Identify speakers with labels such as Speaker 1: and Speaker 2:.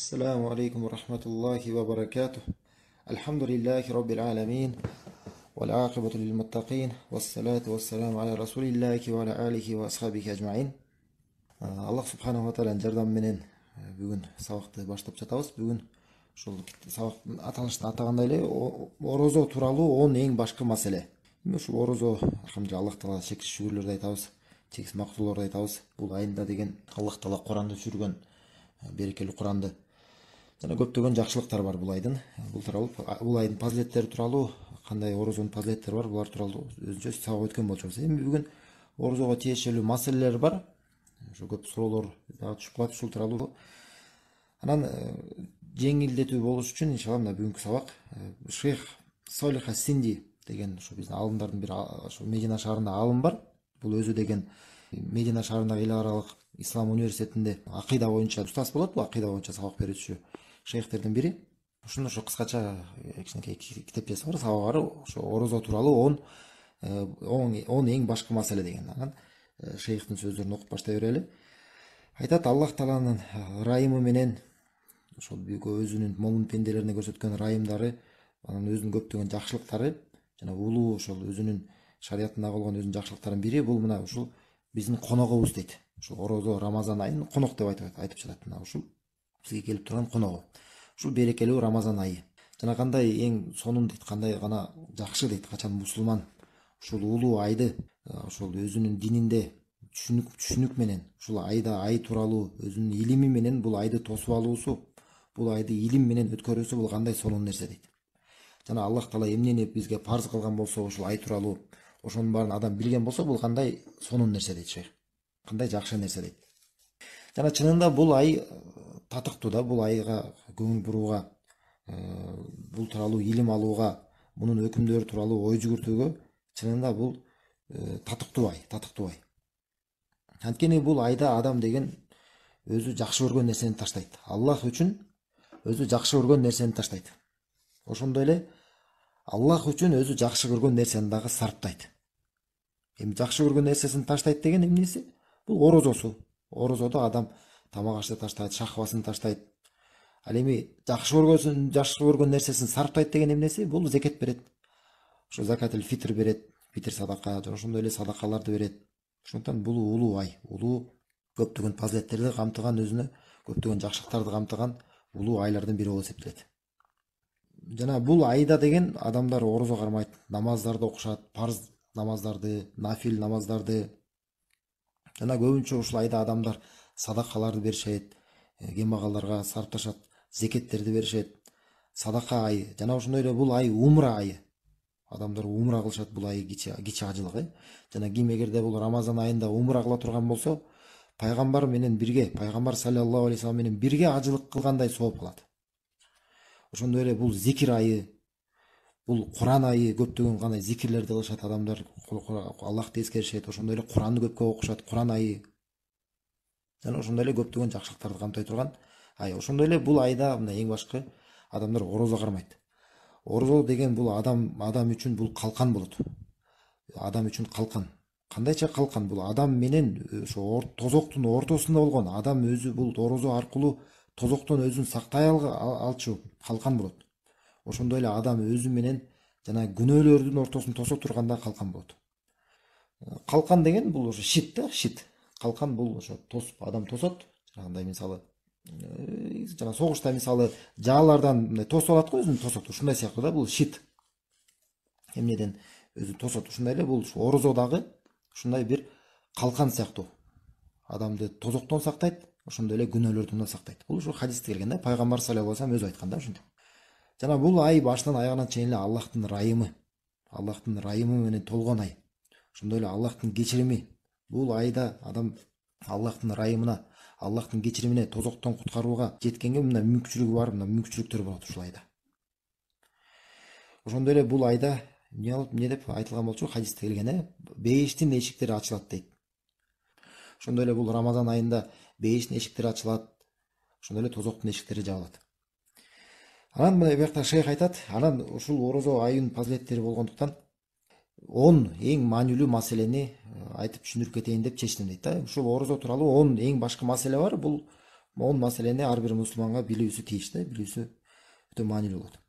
Speaker 1: السلام عليكم ورحمة الله وبركاته. الحمد لله رب العالمين والعاقبة للمتقين والصلاة والسلام على رسول الله وعلى آله وأصحابه أجمعين. Аллах субханаху ва тааладын жардамы бүгін сабақты баштап жатабыз. Бүгін ушул сабактын аталышты атагандай эле орозо тууралуу 10 эң башкы маселе. Ушул орозо алхамдулилlah Аллах таала шексиз шүгүрлөрдү айтабыз, шексиз мактоолорду айтабыз. Бул айында деген Аллах таала Куранды түшүргөн берекелүү Куранды жана көптөгөн жакшылыктар бар бул айдын. Бул айдын фазилеттери тууралуу, кандай орозонун фазилеттери бар, булар тууралуу өзүнчө сабак өткөн болчубуз. Эми бүгүн орозого тиешелүү маселелер бар. Ошо көп суроолор дагы түшүп калат ушул тууралуу. Анан жеңилдетүү болуш үчүн иншалла мына бүгүнкү сабак Шейх Солих ас-Синди деген ошо биздин аалымдардын бири, ошо Медина шаарында аалым бар. Бул өзү деген Медина шаарындагы эл аралык Ислам университетинде акыйда боюнча устаз болот. Бул акыйда боюнча сабак берүүчү шейхтердин бири. Ушуну ошо кыскача кичинекей китепчеси бар, сабагы бар. Ошо орозо тууралуу 10 эң башкы маселе деген. Анан шейхтин сөздөрүн окуп баштай берели. Айтат, Аллах тааланын ырайымы менен ошол өзүнүн момун пенделерине көрсөткөн ырайымдары, анан өзүнүн көптөгөн жакшылыктары жана улуу ошол өзүнүн шариятында болгон өзүнүн жакшылыктарынын бири бул мына ушул биздин коногубуз дейт. Ушул орозо Рамазан айынын конок деп айтып жатат. Мына ушул бизге келип турган коногу. Ушул берекелүү Рамазан айы. Жана кандай эң сонун дейт, кандай гана жакшы дейт, качан мусулман ушул улуу айды ошол өзүнүн дининде түшүнүк менен ушул ай тууралуу өзүнүн илими менен бул айды тосуп алуусу, бул айды илим менен өткөрүүсү бул кандай сонун нерсе дейт. Жана Аллах таала эмнени бизге парз кылган болсо ушул ай тууралуу ошонун баарын адам билген болсо бул кандай сонун нерсе дейт шейх. Кандай жакшы нерсе дейт. Жана чынында бул ай татыктуу да, бул айга көңүл бурууга, бул тууралуу илим алууга, мунун өкүмдөрү тууралуу ой жүгүртүүгө чынында бул татыктуу ай. Анткени бул айда адам деген өзү жакшы көргөн нерсени таштайт. Аллах үчүн өзү жакшы көргөн нерсени таштайт. Ошондой эле Аллах үчүн өзү жакшы көргөн нерсени дагы сарптайт. Эми жакшы көргөн нерсесин таштайт деген эмнеси? Бул орозосу. Орозодо адам тамак ашты таштайт, шахвасын таштайт. Ал эми жакшы көргөн нерсесин сарптайт деген эмнеси? Бул зекет берет. Ошо закатыл фитр берет, фитр садака, жана ошондой эле садакаларды берет. Ошондуктан бул улуу ай, улуу көптөгөн фазилеттерди камтыган, өзүнө көптөгөн жакшылыктарды камтыган улуу айлардын бири болуп эсептелет. Жана бул айда деген адамдар орозо кармайт, намаздарды окушат, парз намаздарды, нафил намаздарды. Жана көбүнчө ушул айда адамдар садакаларды беришет, кембагалдарга сарпташат, зекеттерди беришет. Садака айы, жана ошондой эле бул ай умра айы. Адамдар умра кылышат бул ай кичи ажылык. Жана ким эгерде бул Рамазан айында умра кыла турган болсо, пайгамбар менен бирге, пайгамбар саллаллаху алейхи вассалам менен бирге ажылык кылгандай сооп калат. Ошондой эле бул зикир айы, бул Куран айы, көптөгөн кандай зикирлерди кылышат адамдар, Аллахты эскеришет, ошондой эле Куранды көпкө окушат, Куран айы. Жана ошондой эле көптөгөн жакшылыктарды камтай турган ай. Ошондой эле бул айда мына эң башкы адамдар орозо кармайт. Орозо деген бул адам үчүн бул калкан болот. Адам үчүн калкан. Кандайча калкан? Бул адам менен ошо тозоктун ортосунда болгон адам өзү бул орозо аркылуу тозоктон өзүн сактай алчу калкан болот. Ошондой эле адам өзү менен жана күнөөлөрдүн ортосун тосо турганда калкан болот. Калкан деген бул ошо щит да, щит. Калкан бул ошо адам тосот. Жанагындай мисалы жана согушта мисалы жаалардан мындай тосуп алат го, өзүн тосот. Ушундай сыяктуу да бул щит. Эмнеден өзүн тосот. Ушундай эле бул орозо дагы ушундай бир калкан сыяктуу. Адамды тозоктон сактайт, ошондой эле күнөөлөрдөн да сактайт. Бул ушу хадисте келген да, пайгамбар саллаллаху алейхи вассалам өзү айткан да ушинтип. Жана бул ай башынан аягына чейин эле Аллахтын ырайымы менен толгон ай. Ошондой эле Аллахтын кечирими. Бул айда адам Аллахтын ырайымына, Аллахтын кечиримине, тозоктон куткарууга жеткенге мына мүмкүнчүлүгү бар, мына мүмкүнчүлүктөр болот ушул айда. Ошондой эле бул айда эмне деп айтылган болчу, хадисте келген, бейиштин эшиктери ачылат дейт. Ошондой эле бул Рамазан айында бейиштин эшиктери ачылат, ошондой эле тозоктун эшиктери жабылат. Анан мына биякта шейх айтат, анан ушул орозо айынын фазилеттери болгондуктан 10 эң маанилүү маселени айтып түшүндүрүп кетейин деп чечтим дейт да. Ушул орозо тууралуу 10 эң башкы маселе бар. Бул Ол маселени ар бир мусулманга билүүсү тийиштүү, билүүсү өтө маанилүү болот.